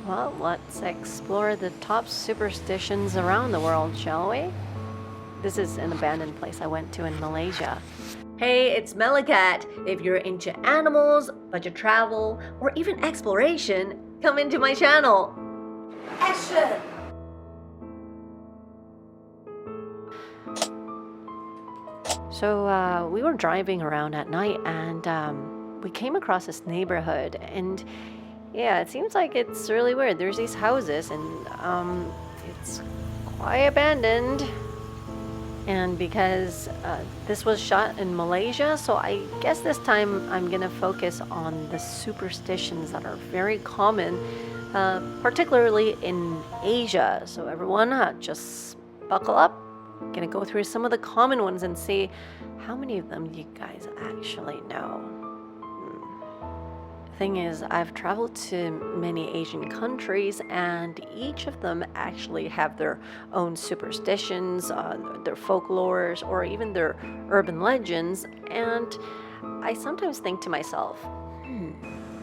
Well, let's explore the top superstitions around the world, shall we? This is an abandoned place I went to in Malaysia. Hey, it's MeloCat. If you're into animals, budget travel, or even exploration, come into my channel. Action! So we were driving around at night and we came across this neighborhood, and yeah, it seems like it's really weird. There's these houses and it's quite abandoned. And because this was shot in Malaysia, so I guess this time I'm gonna focus on the superstitions that are very common, particularly in Asia. So everyone, just buckle up. Gonna go through some of the common ones and see how many of them you guys actually know. Thing is, I've traveled to many Asian countries, and each of them actually have their own superstitions, their folklores, or even their urban legends. And I sometimes think to myself,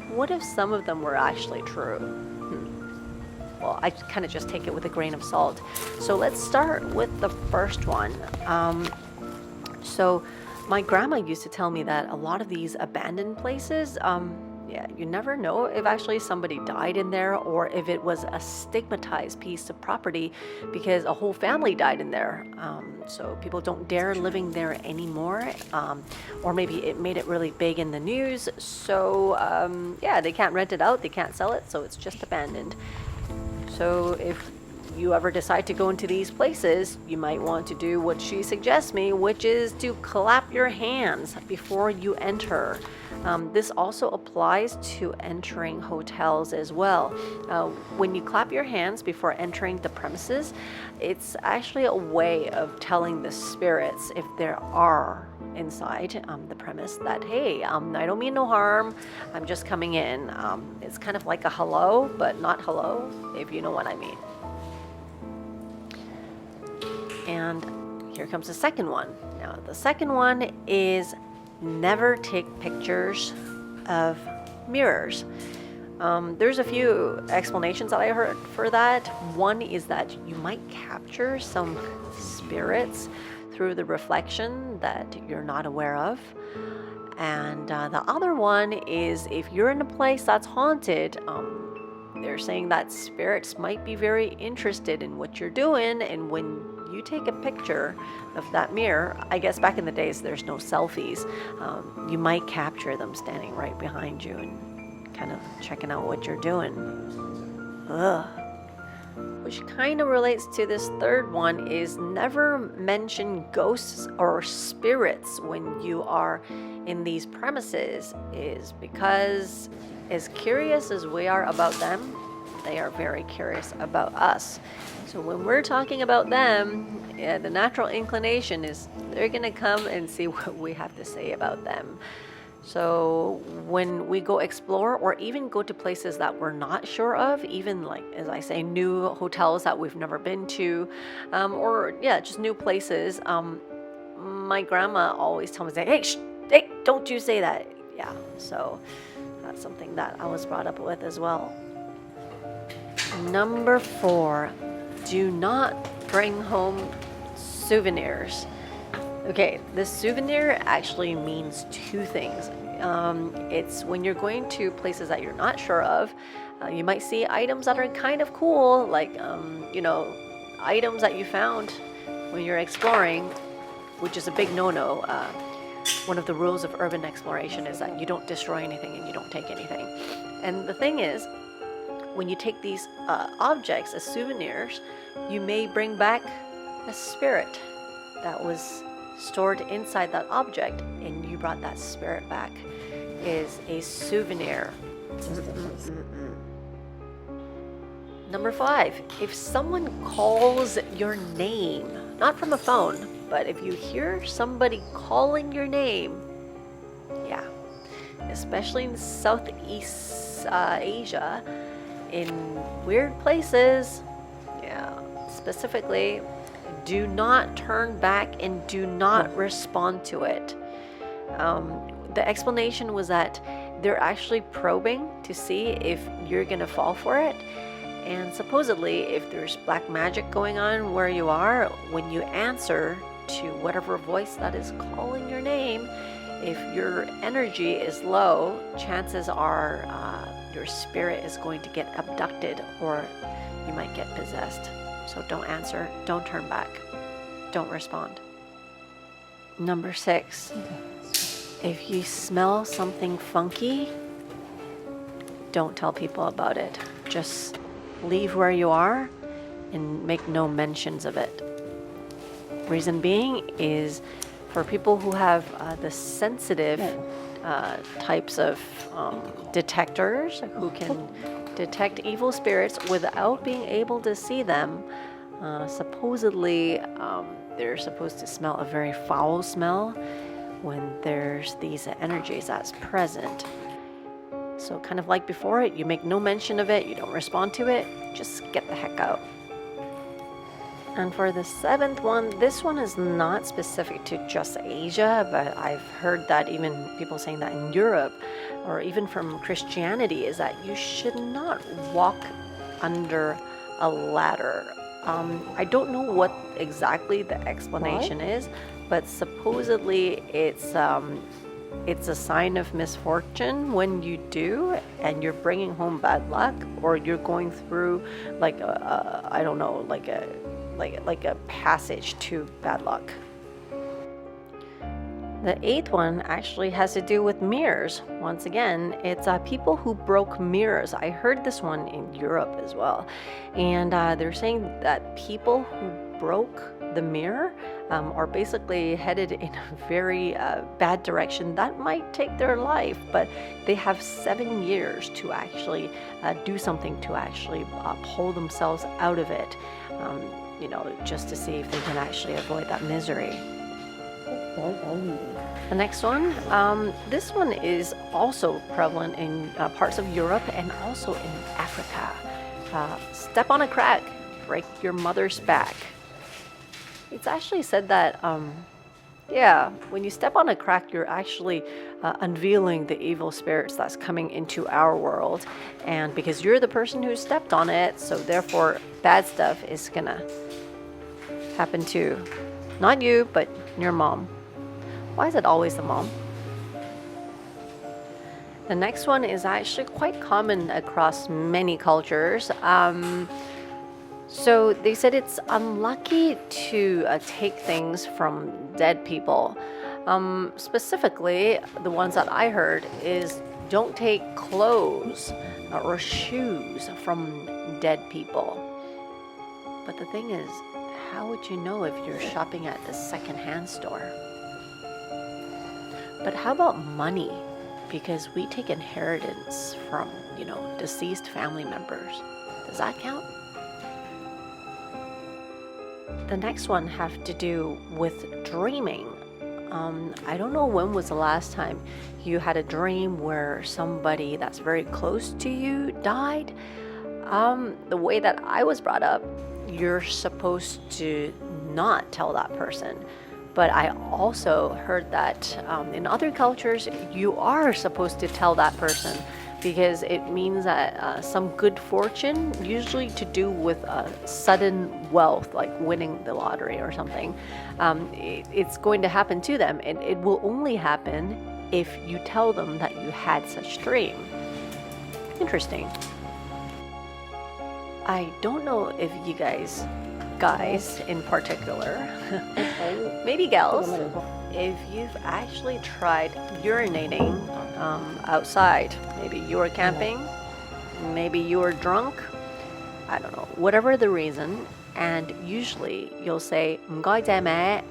what if some of them were actually true? Well, I kind of just take it with a grain of salt. So let's start with the first one. So my grandma used to tell me that a lot of these abandoned places, yeah, you never know if actually somebody died in there or if it was a stigmatized piece of property because a whole family died in there. So people don't dare living there anymore. Or maybe it made it really big in the news. So yeah, they can't rent it out, they can't sell it, so it's just abandoned. So if you ever decide to go into these places, you might want to do what she suggests me, which is to clap your hands before you enter. This also applies to entering hotels as well. When you clap your hands before entering the premises, it's actually a way of telling the spirits, if there are inside the premise, that hey, I don't mean no harm, I'm just coming in. It's kind of like a hello, but not hello, if you know what I mean. And here comes the second one. Now, the second one is never take pictures of mirrors. There's a few explanations that I heard for that. One is that you might capture some spirits through the reflection that you're not aware of. And the other one is if you're in a place that's haunted, they're saying that spirits might be very interested in what you're doing, and when you take a picture of that mirror, I guess back in the days there's no selfies, you might capture them standing right behind you and kind of checking out what you're doing. Ugh. Which kind of relates to this third one, is never mention ghosts or spirits when you are in these premises, is because as curious as we are about them, they are very curious about us. So when we're talking about them, yeah, the natural inclination is they're gonna come and see what we have to say about them. So when we go explore or even go to places that we're not sure of, even like, as I say, new hotels that we've never been to, or yeah, just new places, my grandma always tells me, hey, hey, don't you say that. Yeah, so that's something that I was brought up with as well. Number 4, do not bring home souvenirs. Okay, the souvenir actually means two things. It's when you're going to places that you're not sure of, you might see items that are kind of cool, like, you know, items that you found when you're exploring, which is a big no-no. One of the rules of urban exploration is that you don't destroy anything and you don't take anything. And the thing is, when you take these objects as souvenirs, you may bring back a spirit that was stored inside that object, and you brought that spirit back, is a souvenir. Number 5, if someone calls your name, not from a phone, but if you hear somebody calling your name, yeah, especially in Southeast Asia, in weird places, yeah, specifically, do not turn back and do not respond to it. The explanation was that they're actually probing to see if you're gonna fall for it, And supposedly, if there's black magic going on where you are, when you answer to whatever voice that is calling your name, if your energy is low, chances are your spirit is going to get abducted or you might get possessed. So don't answer, don't turn back, don't respond. Number 6, if you smell something funky, don't tell people about it. Just leave where you are and make no mentions of it. Reason being is for people who have the sensitive types of detectors who can detect evil spirits without being able to see them. Supposedly, they're supposed to smell a very foul smell when there's these energies that's present. So kind of like before it, you make no mention of it, you don't respond to it, just get the heck out. And for the 7th one, this one is not specific to just Asia, but I've heard that even people saying that in Europe, or even from Christianity, is that you should not walk under a ladder. I don't know what exactly the explanation is, but supposedly it's a sign of misfortune when you do, and you're bringing home bad luck, or you're going through like I don't know, like a passage to bad luck. The 8th one actually has to do with mirrors. Once again, it's people who broke mirrors. I heard this one in Europe as well. And they're saying that people who broke the mirror are basically headed in a very bad direction. That might take their life, but they have 7 years to actually do something to actually pull themselves out of it. Just to see if they can actually avoid that misery. The next one, this one is also prevalent in parts of Europe and also in Africa. Step on a crack, break your mother's back. It's actually said that, when you step on a crack, you're actually unveiling the evil spirits that's coming into our world. And because you're the person who stepped on it, so therefore bad stuff is gonna happen to not you, but your mom. Why is it always the mom? The next one is actually quite common across many cultures. So they said it's unlucky to take things from dead people. Specifically, the ones that I heard is don't take clothes or shoes from dead people. But the thing is, how would you know if you're shopping at the secondhand store? But how about money? Because we take inheritance from, deceased family members. Does that count? The next one have to do with dreaming. I don't know when was the last time you had a dream where somebody that's very close to you died. The way that I was brought up, you're supposed to not tell that person. But I also heard that in other cultures, you are supposed to tell that person because it means that some good fortune, usually to do with sudden wealth, like winning the lottery or something, it's going to happen to them. And it will only happen if you tell them that you had such dream. Interesting. I don't know if you guys in particular, maybe gals, if you've actually tried urinating outside. Maybe you were camping, maybe you were drunk, I don't know, whatever the reason, and usually you'll say, "唔該借咩?"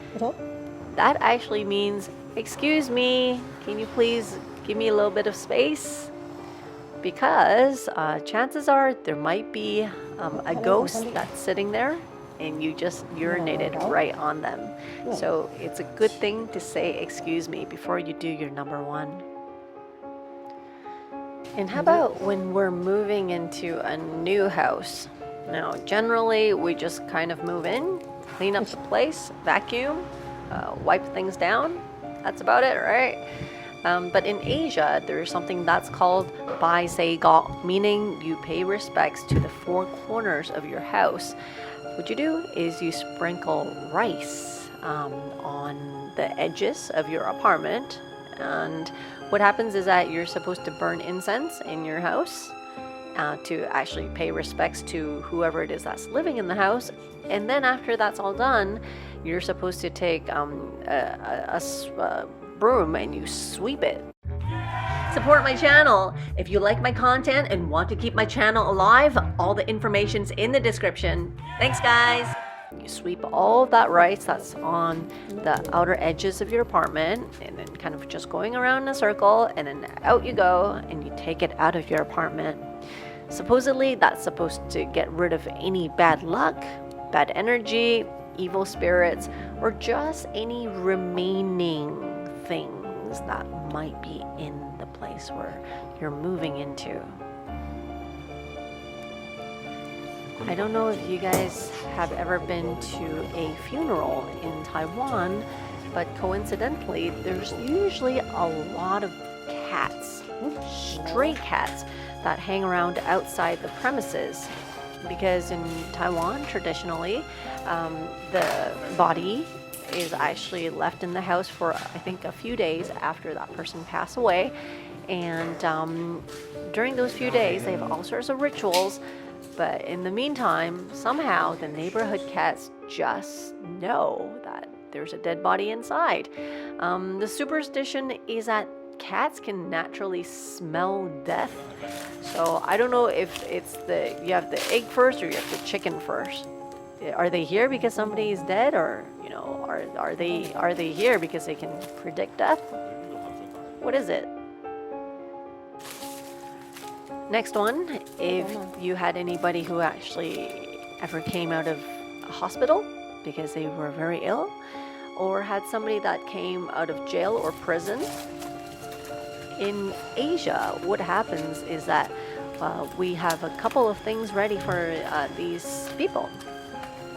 That actually means, "Excuse me, can you please give me a little bit of space?" Because chances are there might be a ghost that's sitting there and you just urinated right on them. So it's a good thing to say "excuse me" before you do your number 1. And how about when we're moving into a new house? Now, generally, we just kind of move in, clean up the place, vacuum, wipe things down. That's about it, right? But in Asia, there's something that's called Bai Sei Gao, meaning you pay respects to the four corners of your house. What you do is you sprinkle rice on the edges of your apartment, and what happens is that you're supposed to burn incense in your house to actually pay respects to whoever it is that's living in the house. And then after that's all done, you're supposed to take a broom and you sweep it. Support my channel. If you like my content and want to keep my channel alive, all the information's in the description. Thanks, guys. You sweep all of that rice that's on the outer edges of your apartment, and then kind of just going around in a circle, and then out you go and you take it out of your apartment. Supposedly that's supposed to get rid of any bad luck, bad energy, evil spirits, or just any remaining things that might be in the place where you're moving into. I don't know if you guys have ever been to a funeral in Taiwan, but coincidentally, there's usually a lot of cats, stray cats, that hang around outside the premises. Because in Taiwan, traditionally, the body is actually left in the house for, I think, a few days after that person passed away. And during those few days, they have all sorts of rituals. But in the meantime, somehow the neighborhood cats just know that there's a dead body inside. The superstition is that cats can naturally smell death. So I don't know if it's you have the egg first or you have the chicken first. Are they here because somebody is dead, or are they here because they can predict death? What is it? Next one, if you had anybody who actually ever came out of a hospital because they were very ill, or had somebody that came out of jail or prison. In Asia, what happens is that we have a couple of things ready for these people.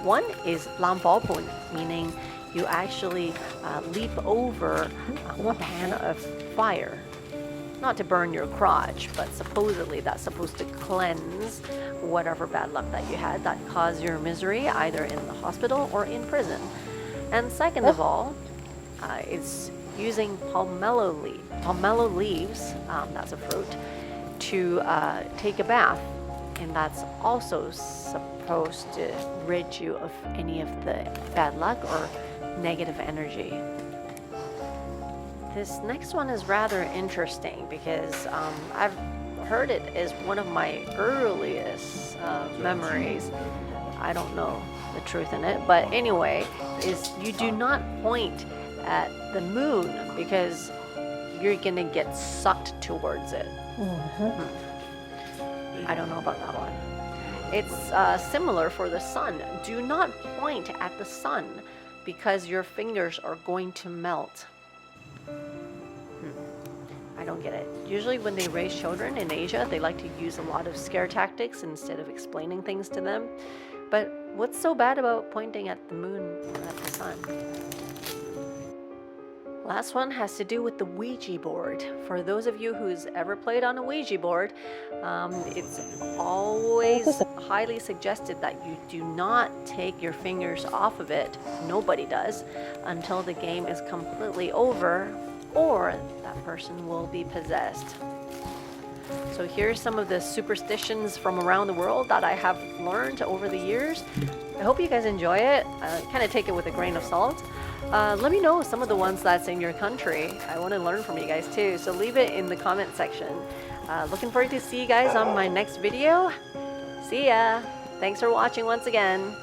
One is lampopun, meaning you actually leap over a pan of fire. Not to burn your crotch, but supposedly that's supposed to cleanse whatever bad luck that you had that caused your misery, either in the hospital or in prison. And second of all, it's using palmetto leaves, that's a fruit, to take a bath. And that's also supposed to rid you of any of the bad luck or negative energy. This next one is rather interesting because I've heard it as one of my earliest memories. I don't know the truth in it, but anyway, is you do not point at the moon because you're gonna get sucked towards it. I don't know about that one. It's similar for the sun. Do not point at the sun because your fingers are going to melt. I don't get it. Usually when they raise children in Asia, they like to use a lot of scare tactics instead of explaining things to them. But what's so bad about pointing at the moon or at the sun? Last one has to do with the Ouija board. For those of you who's ever played on a Ouija board, it's always highly suggested that you do not take your fingers off of it, nobody does, until the game is completely over or that person will be possessed. So here's some of the superstitions from around the world that I have learned over the years. I hope you guys enjoy it. Kind of take it with a grain of salt. Let me know some of the ones that's in your country. I want to learn from you guys too, so leave it in the comment section. Looking forward to see you guys on my next video. See ya! Thanks for watching once again.